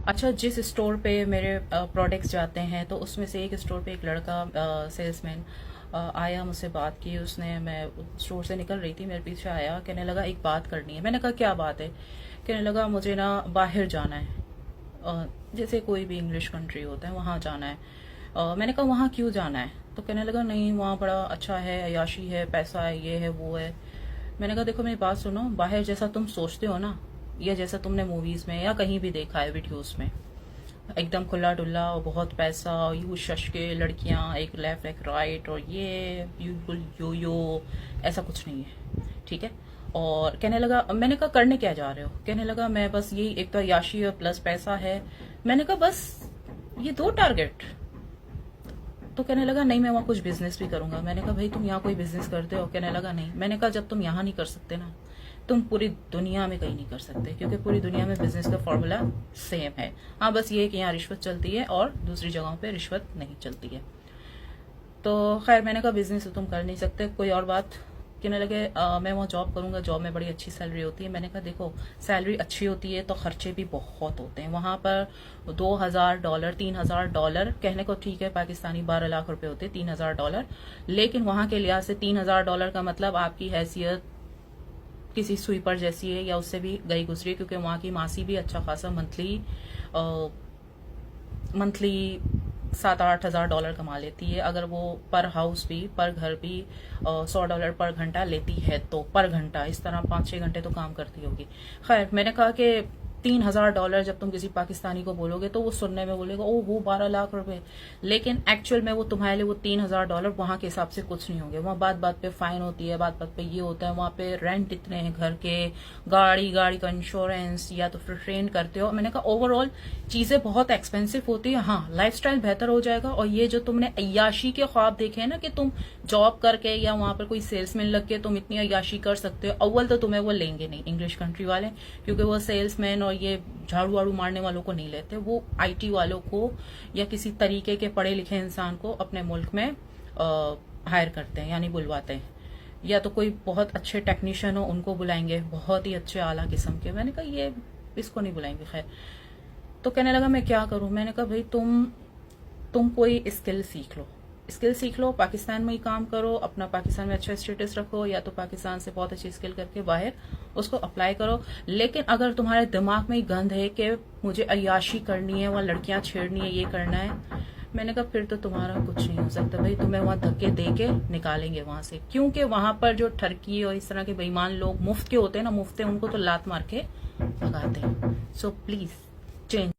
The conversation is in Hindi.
अच्छा, जिस स्टोर पे मेरे प्रोडक्ट्स जाते हैं तो उसमें से एक स्टोर पे एक लड़का सेल्समैन आया, मुझसे बात की उसने। मैं स्टोर से निकल रही थी, मेरे पीछे आया, कहने लगा एक बात करनी है। मैंने कहा क्या बात है? कहने लगा मुझे ना बाहर जाना है, जैसे कोई भी इंग्लिश कंट्री होता है वहाँ जाना है। मैंने कहा वहाँ क्यों जाना है? तो कहने लगा नहीं वहाँ बड़ा अच्छा है, अयाशी है, पैसा है, ये है वो है। मैंने कहा देखो मेरी बात सुनो, बाहर जैसा तुम सोचते हो ना, या जैसा तुमने मूवीज में या कहीं भी देखा है वीडियोस में, एकदम खुला डुल्ला और बहुत पैसा, यू शश के लड़कियां एक लेफ्ट एक राइट और ये बिल्कुल यो यो, ऐसा कुछ नहीं है, ठीक है। और कहने लगा, मैंने कहा करने क्या जा रहे हो? कहने लगा मैं बस यही, एक तो याशी है प्लस पैसा है। मैंने कहा बस ये दो टारगेट? तो कहने लगा नहीं मैं वहाँ कुछ बिजनेस भी करूंगा। मैंने कहा भाई तुम यहाँ कोई बिजनेस करते हो? कहने लगा नहीं। मैंने कहा जब तुम यहाँ नहीं कर सकते ना, तुम पूरी दुनिया में कहीं नहीं कर सकते, क्योंकि पूरी दुनिया में बिजनेस का फॉर्मूला सेम है। हाँ बस ये कि यहाँ रिश्वत चलती है और दूसरी जगहों पे रिश्वत नहीं चलती है। तो खैर मैंने कहा बिजनेस तो तुम कर नहीं सकते, कोई और बात? कहने लगे मैं वहाँ जॉब करूंगा, जॉब में बड़ी अच्छी सैलरी होती है। मैंने कहा देखो सैलरी अच्छी होती है तो खर्चे भी बहुत होते हैं वहां पर। $2,000 $3,000, कहने को ठीक है पाकिस्तानी 12 लाख रुपए होते हैं, $3,000, लेकिन वहां के लिहाज से $3,000 का मतलब आपकी हैसियत किसी स्वीपर जैसी है या उससे भी गई गुजरी, क्योंकि वहां की मासी भी अच्छा खासा मंथली $7-8 हज़ार कमा लेती है, अगर वो पर हाउस भी पर घर भी $100 पर घंटा लेती है तो पर घंटा, इस तरह 5-6 घंटे तो काम करती होगी। खैर मैंने कहा कि $3,000 जब तुम किसी पाकिस्तानी को बोलोगे तो वो सुनने में बोलेगा ओ वो 12 लाख रुपए, लेकिन एक्चुअल में वो तुम्हारे लिए वो $3,000 वहां के हिसाब से कुछ नहीं होंगे। वहां बात बात पे फाइन होती है, बात बात पे ये होता है, वहां पे रेंट इतने हैं घर के, गाड़ी का इंश्योरेंस, या तो फिर ट्रेन करते हो। मैंने कहा ओवरऑल चीजें बहुत एक्सपेंसिव होती है। हाँ लाइफस्टाइल बेहतर हो जाएगा, और ये जो तुमने अय्याशी के ख्वाब देखे हैं ना कि तुम जॉब करके या वहां पर कोई सेल्समैन लग के तुम इतनी अय्याशी कर सकते हो, अव्वल तो तुम्हें वो लेंगे नहीं इंग्लिश कंट्री वाले, क्योंकि वो सेल्समैन और ये झाड़ू वाड़ू मारने वालों को नहीं लेते, वो आईटी वालों को या किसी तरीके के पढ़े लिखे इंसान को अपने मुल्क में हायर करते हैं, यानी बुलवाते हैं, या तो कोई बहुत अच्छे टेक्नीशियन हो उनको बुलाएंगे, बहुत ही अच्छे आला किस्म के। मैंने कहा ये इसको नहीं बुलाएंगे। खैर तो कहने लगा मैं क्या करूं? मैंने कहा भाई तुम कोई स्किल सीख लो, पाकिस्तान में ही काम करो, अपना पाकिस्तान में अच्छा स्टेटस रखो, या तो पाकिस्तान से बहुत अच्छी स्किल करके बाहर उसको अप्लाई करो। लेकिन अगर तुम्हारे दिमाग में ही गंध है कि मुझे अय्याशी करनी है, वहां लड़कियां छेड़नी है, ये करना है, मैंने कहा फिर तो तुम्हारा कुछ नहीं हो सकता भाई, तुम्हें वहां धक्के दे के निकालेंगे वहां से, क्योंकि वहां पर जो ठरकी और इस तरह के बेईमान लोग मुफ्त के होते हैं ना, मुफ्त उनको तो लात मार के भगाते हैं। So please change